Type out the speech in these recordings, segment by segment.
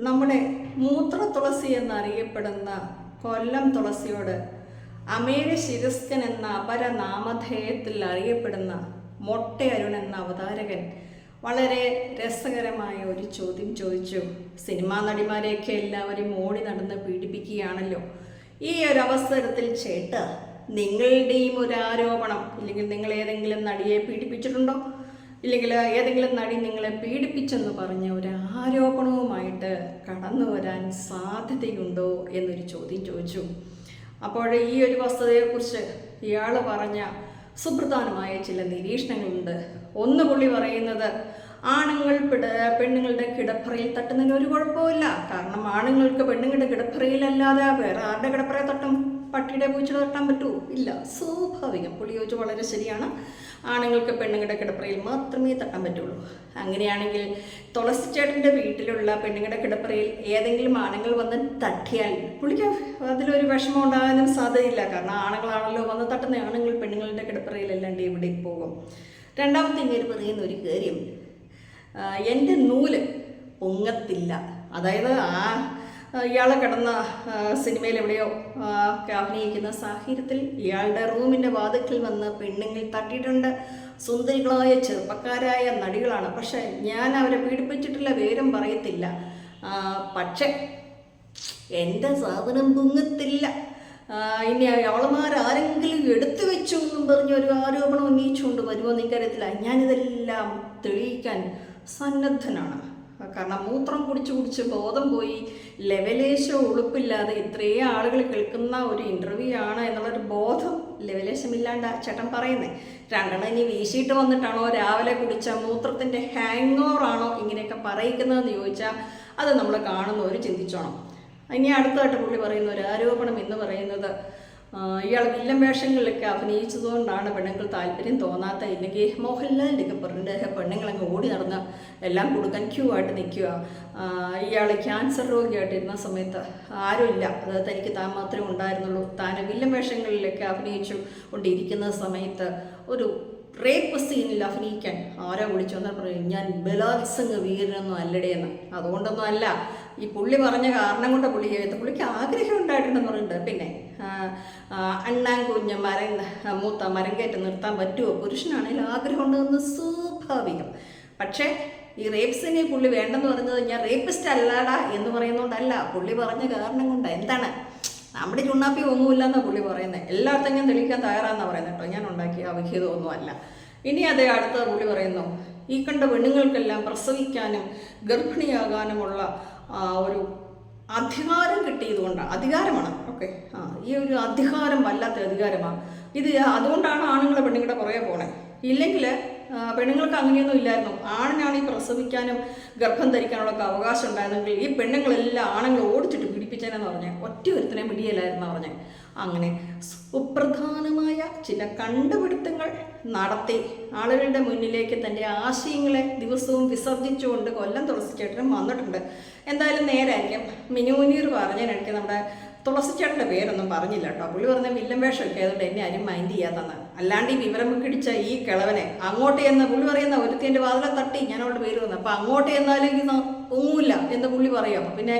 നമ്മുടെ മൂത്ര തുളസി എന്നറിയപ്പെടുന്ന കൊല്ലം തുളസിയോട് അമേര ശിരസ്കൻ എന്ന അപരനാമധേയത്തിൽ അറിയപ്പെടുന്ന മൊട്ടയരുൺ എന്ന അവതാരകൻ വളരെ രസകരമായ ഒരു ചോദ്യം ചോദിച്ചു. സിനിമാ നടിമാരെയൊക്കെ എല്ലാവരും ഓടി നടന്ന് പീഡിപ്പിക്കുകയാണല്ലോ. ഈ ഒരു അവസരത്തിൽ ചേട്ട, നിങ്ങളുടെയും ഒരു ആരോപണം, ഇല്ലെങ്കിൽ നിങ്ങൾ ഏതെങ്കിലും നടിയെ പീഡിപ്പിച്ചിട്ടുണ്ടോ, ഇല്ലെങ്കിൽ ഏതെങ്കിലും നടി നിങ്ങളെ പീഡിപ്പിച്ചെന്ന് പറഞ്ഞ ഒരു ആരോപണവുമായിട്ട് കടന്നു വരാൻ സാധ്യതയുണ്ടോ എന്നൊരു ചോദ്യം ചോദിച്ചു. അപ്പോൾ ഈ ഒരു വസ്തുതയെക്കുറിച്ച് ഇയാൾ പറഞ്ഞ സുപ്രധാനമായ ചില നിരീക്ഷണങ്ങളുണ്ട്. ഒന്ന് പുള്ളി പറയുന്നത്, ആണുങ്ങൾ പെണ്ണുങ്ങളുടെ കിടപ്പറയിൽ തട്ടുന്നതിന് ഒരു കുഴപ്പമില്ല. കാരണം ആണുങ്ങൾക്ക് പെണ്ണുങ്ങളുടെ കിടപ്പറയിലല്ലാതെ വേറെ ആരുടെ കിടപ്പറയിൽ തട്ടും? പട്ടിയുടെ പൂച്ചയുടെ തട്ടാൻ പറ്റൂ? ഇല്ല, സ്വാഭാവികം. പുള്ളി ചോദിച്ചു വളരെ ശരിയാണ്. ആണുങ്ങൾക്ക് പെണ്ണുങ്ങളുടെ കിടപ്പറയിൽ മാത്രമേ തട്ടാൻ പറ്റുള്ളൂ. അങ്ങനെയാണെങ്കിൽ തുളസിച്ചേട്ടൻ്റെ വീട്ടിലുള്ള പെണ്ണുങ്ങളുടെ കിടപ്പറയിൽ ഏതെങ്കിലും ആണുങ്ങൾ വന്ന് തട്ടിയാൽ പുള്ളിക്ക് അതിലൊരു വിഷമം ഉണ്ടാകാനും സാധ്യതയില്ല. കാരണം ആണുങ്ങളാണല്ലോ വന്ന് തട്ടുന്ന. ആണുങ്ങൾ പെണ്ണുങ്ങളുടെ കിടപ്പറയിലല്ലാണ്ട് എവിടെ പോകും? രണ്ടാമത്തെ ഇങ്ങനെ പറയുന്ന ഒരു കാര്യം, എൻ്റെ നൂല് പൊങ്ങത്തില്ല. അതായത് ഇയാളെ കിടന്ന സിനിമയിൽ എവിടെയോ അഭിനയിക്കുന്ന സാഹചര്യത്തിൽ ഇയാളുടെ റൂമിൻ്റെ വാതിൽക്കൽ വന്ന് പെണ്ണുങ്ങൾ തട്ടിയിട്ടുണ്ട്. സുന്ദരികളായ ചെറുപ്പക്കാരായ നടികളാണ്. പക്ഷെ ഞാൻ അവരെ പീഡിപ്പിച്ചിട്ടില്ല, വിവരം പറയത്തില്ല. പക്ഷെ എൻ്റെ സാധനം പൊങ്ങത്തില്ല. ഇനി അവളമാരാരെങ്കിലും എടുത്തു വെച്ചു എന്നും പറഞ്ഞ് ഒരു ആരോപണം ഉന്നയിച്ചുകൊണ്ട് വരുമോ എന്ന് എനിക്കറിയത്തില്ല. ഞാനിതെല്ലാം തെളിയിക്കാൻ സന്നദ്ധനാണ്. കാരണം മൂത്രം കുടിച്ച് ബോധം പോയി ലെവലേശം ഉളുപ്പില്ലാതെ ഇത്രയും ആളുകൾ കേൾക്കുന്ന ഒരു ഇൻ്റർവ്യൂ ആണ് എന്നുള്ളൊരു ബോധം ലെവലേശമില്ലാണ്ട് ചേട്ടൻ പറയുന്നത്. രണ്ടെണ്ണം ഇനി വീശിയിട്ട് വന്നിട്ടാണോ, രാവിലെ കുടിച്ച മൂത്രത്തിൻ്റെ ഹാങ് ഓവറാണോ ഇങ്ങനെയൊക്കെ പറയിക്കുന്നതെന്ന് ചോദിച്ചാൽ അത് നമ്മൾ കാണുന്നവർ ചിന്തിച്ചോണം. ഇനി അടുത്തായിട്ട് പുള്ളി പറയുന്ന ഒരു ആരോപണം എന്ന് പറയുന്നത്, ഇയാൾ വില്ലൻ വേഷങ്ങളിലൊക്കെ അഭിനയിച്ചതുകൊണ്ടാണ് പെണ്ണുങ്ങൾ താല്പര്യം തോന്നാത്ത. ഇല്ലെങ്കിൽ മോഹൻലാലിൻ്റെയൊക്കെ പറഞ്ഞിട്ട് പെണ്ണുങ്ങളങ്ങ് ഓടി നടന്ന് എല്ലാം കൊടുക്കാൻ ക്യൂ ആയിട്ട് നിൽക്കുക. ഇയാൾ ക്യാൻസർ രോഗിയായിട്ടിരുന്ന സമയത്ത് ആരുമില്ല, അതായത് തനിക്ക് താൻ മാത്രമേ ഉണ്ടായിരുന്നുള്ളൂ. താൻ വില്ലൻ വേഷങ്ങളിലൊക്കെ അഭിനയിച്ചു കൊണ്ടിരിക്കുന്ന സമയത്ത് ഒരു റേപ്പ് സീനിൽ അഭിനയിക്കാൻ ആരോ വിളിച്ചു വന്നാൽ പറയും, ഞാൻ ബലാത്സംഗ വീരനൊന്നും അല്ലടേന്ന്. അതുകൊണ്ടൊന്നും അല്ല, ഈ പുള്ളി പറഞ്ഞ കാരണം കൊണ്ട് പുള്ളിക്ക് ആഗ്രഹം ഉണ്ടായിട്ടുണ്ടെന്ന് പറയുന്നുണ്ട്. പിന്നെ അണ്ണാൻ കുഞ്ഞ് മൂത്ത മരം കയറ്റി നിർത്താൻ പറ്റുമോ? പുരുഷനാണെങ്കിൽ ആഗ്രഹം ഉണ്ടെന്ന് സ്വാഭാവികം. പക്ഷേ ഈ റേപ്സിനെ പുള്ളി വേണ്ടെന്ന് പറയുന്നത് ഞാൻ റേപ്പിസ്റ്റ് അല്ലാടാ എന്ന് പറയുന്നതുകൊണ്ടല്ല, പുള്ളി പറഞ്ഞ കാരണം കൊണ്ട്. എന്താണ്, നമ്മുടെ ചുണ്ണാപ്പി ഒന്നുമില്ല എന്നാണ് പുള്ളി പറയുന്നത്. എല്ലായിടത്തും ഞാൻ തെളിയിക്കാൻ തയ്യാറാണെന്നാണ് പറയുന്നത് കേട്ടോ. ഞാൻ ഉണ്ടാക്കിയ അവിഹിതമൊന്നുമല്ല. ഇനി അതേ അടുത്ത പുള്ളി പറയുന്നു, ഈ കണ്ട പെണ്ണുങ്ങൾക്കെല്ലാം പ്രസവിക്കാനും ഗർഭിണിയാകാനുമുള്ള ഒരു അധികാരം കിട്ടിയതുകൊണ്ടാണ്. അധികാരമാണ്, ഓക്കെ. ഈ ഒരു അധികാരം വല്ലാത്ത അധികാരമാണ് ഇത്. അതുകൊണ്ടാണ് ആണുങ്ങളെ പെണ്ണുങ്ങളുടെ പുറകെ പോണേ. ഇല്ലെങ്കിൽ പെണ്ണുങ്ങൾക്ക് അങ്ങനെയൊന്നും ഇല്ലായിരുന്നു. ആണിനാണ് ഈ പ്രസവിക്കാനും ഗർഭം ധരിക്കാനുള്ള അവകാശം ഉണ്ടായിരുന്നെങ്കിൽ ഈ പെണ്ണുങ്ങളെല്ലാം ആണുങ്ങൾ ഓടിച്ചിട്ട് പീഡിപ്പിച്ചേനെന്ന് പറഞ്ഞാൽ ഒറ്റ ഒരുത്തിനെ പിടിയല്ലായിരുന്നു പറഞ്ഞത്. അങ്ങനെ സുപ്രധാനമായ ചില കണ്ടുപിടുത്തങ്ങൾ നടത്തി ആളുകളുടെ മുന്നിലേക്ക് തൻ്റെ ആശയങ്ങളെ ദിവസവും വിസർജിച്ചുകൊണ്ട് കൊല്ലം തുളസിച്ചേട്ടനും വന്നിട്ടുണ്ട്. എന്തായാലും നേരായിരിക്കും. മിനുമുനീർ പറഞ്ഞതിനിടയ്ക്ക് നമ്മുടെ തുളസിച്ചേട്ടൻ്റെ പേരൊന്നും പറഞ്ഞില്ല കേട്ടോ. പുള്ളി പറഞ്ഞ വില്ലൻ വേഷമൊക്കെ ആയതുകൊണ്ട് എന്നെ ആരും മൈൻഡ് ചെയ്യാത്തന്ന്. അല്ലാണ്ട് ഈ വിവരം കിടിച്ച ഈ കിളവനെ അങ്ങോട്ട് എന്ന് പുള്ളി പറയുന്ന ഒരുത്തിൻ്റെ വാതിലെ തട്ടി ഞാൻ അവളുടെ പേര് വന്നു. അപ്പോൾ അങ്ങോട്ട് എന്നാലും പൊങ്ങൂല്ല എന്ന് പുള്ളി പറയും. അപ്പോൾ പിന്നെ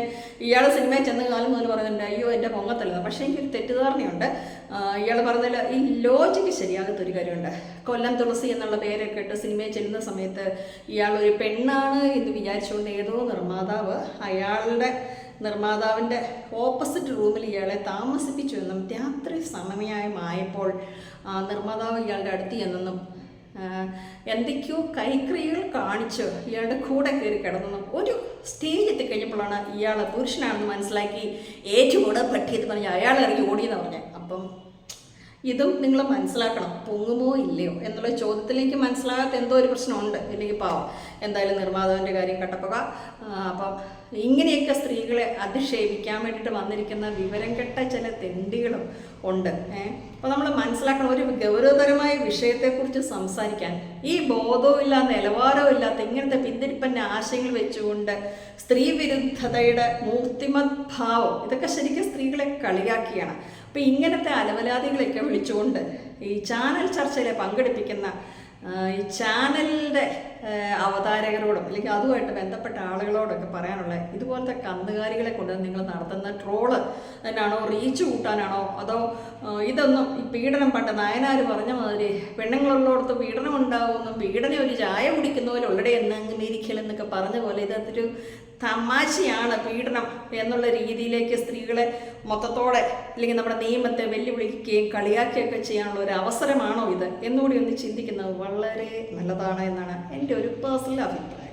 ഇയാൾ സിനിമയിൽ ചെന്ന കാലം മുതൽ പറയുന്നുണ്ട്, അയ്യോ എൻ്റെ പൊങ്ങത്തല്ലെന്ന്. പക്ഷേ എനിക്കൊരു തെറ്റിദ്ധാരണയുണ്ട്. ഇയാൾ പറഞ്ഞതിൽ ഈ ലോജിക്ക് ശരിയാകത്തൊരു കാര്യമുണ്ട്. കൊല്ലം തുളസി എന്നുള്ള പേരൊക്കെ ഇട്ട് സിനിമയിൽ ചെല്ലുന്ന സമയത്ത് ഇയാൾ ഒരു പെണ്ണാണ് എന്ന് വിചാരിച്ചുകൊണ്ട് ഏതോ നിർമ്മാതാവിൻ്റെ ഓപ്പോസിറ്റ് റൂമിൽ ഇയാളെ താമസിപ്പിച്ചു എന്നും രാത്രി സമയമായപ്പോൾ നിർമ്മാതാവ് ഇയാളുടെ അടുത്ത് ചെന്നെന്നും എന്തൊക്കെയോ കൈക്രിയകൾ കാണിച്ച് ഇയാളുടെ കൂടെ കയറി കിടന്നെന്നും ഒരു സ്റ്റേജ് എത്തിക്കഴിഞ്ഞപ്പോഴാണ് ഇയാൾ പുരുഷനാണെന്ന് മനസ്സിലാക്കി ഏറ്റുകൂടെ പറ്റിയെന്ന് പറഞ്ഞ് അയാൾ ഇറങ്ങി ഓടിയെന്ന് പറഞ്ഞത്. അപ്പം ഇതും നിങ്ങൾ മനസ്സിലാക്കണം, പൊങ്ങുമോ ഇല്ലയോ എന്നുള്ള ചോദ്യത്തിലേക്ക് മനസ്സിലാകാത്ത എന്തോ ഒരു പ്രശ്നമുണ്ട്. ഇല്ലെങ്കിൽ പാവം. എന്തായാലും നിർമ്മാതാവിൻ്റെ കാര്യം കട്ടപ്പുക. അപ്പം ഇങ്ങനെയൊക്കെ സ്ത്രീകളെ അധിക്ഷേപിക്കാൻ വേണ്ടിയിട്ട് വന്നിരിക്കുന്ന വിവരം കെട്ട ചില തെണ്ടികളും ഉണ്ട്. അപ്പോൾ നമ്മൾ മനസ്സിലാക്കണം, ഒരു ഗൗരവതരമായ വിഷയത്തെക്കുറിച്ച് സംസാരിക്കാൻ ഈ ബോധവും ഇല്ലാത്ത നിലവാരവും ഇല്ലാത്ത ഇങ്ങനത്തെ പിന്തിരിപ്പന്നെ ആശയങ്ങൾ വെച്ചുകൊണ്ട് സ്ത്രീ വിരുദ്ധതയുടെ മൂർത്തിമത് ഭാവം, ഇതൊക്കെ ശരിക്കും സ്ത്രീകളെ കളിയാക്കിയാണ്. അപ്പോൾ ഇങ്ങനത്തെ അലവലാദികളെയൊക്കെ വിളിച്ചുകൊണ്ട് ഈ ചാനൽ ചർച്ചയിൽ പങ്കെടുപ്പിക്കുന്ന ഈ ചാനലിൻ്റെ അവതാരകരോടും അല്ലെങ്കിൽ അതുമായിട്ട് ബന്ധപ്പെട്ട ആളുകളോടൊക്കെ പറയാനുള്ളത്, ഇതുപോലത്തെ കന്നുകാലികളെ കൊണ്ട് നിങ്ങൾ നടത്തുന്ന ട്രോള് എന്നാണോ, റീച്ച് കൂട്ടാനാണോ, അതോ ഇതൊന്നും ഈ പീഡനം പണ്ട് നായനാർ പറഞ്ഞ മാതിരി പെണ്ണുങ്ങളുള്ളടത്ത് പീഡനം ഉണ്ടാവുമെന്നും പീഡനം ഒരു ചായ കുടിക്കുന്ന പോലെ ഉള്ളടെ എന്നങ്ങിരിക്കൽ എന്നൊക്കെ പറഞ്ഞ പോലെ ഇതൊരു തമാശയാണ് പീഡനം എന്നുള്ള രീതിയിലേക്ക് സ്ത്രീകളെ മൊത്തത്തോടെ അല്ലെങ്കിൽ നമ്മുടെ നിയമത്തെ വെല്ലുവിളിക്കുകയും കളിയാക്കുകയൊക്കെ ചെയ്യാനുള്ള ഒരു അവസരമാണോ ഇത് എന്നുകൂടി ഒന്ന് ചിന്തിക്കുന്നത് വളരെ നല്ലതാണ് എന്നാണ് എൻ്റെ ഒരു പേഴ്സണൽ അഭിപ്രായം.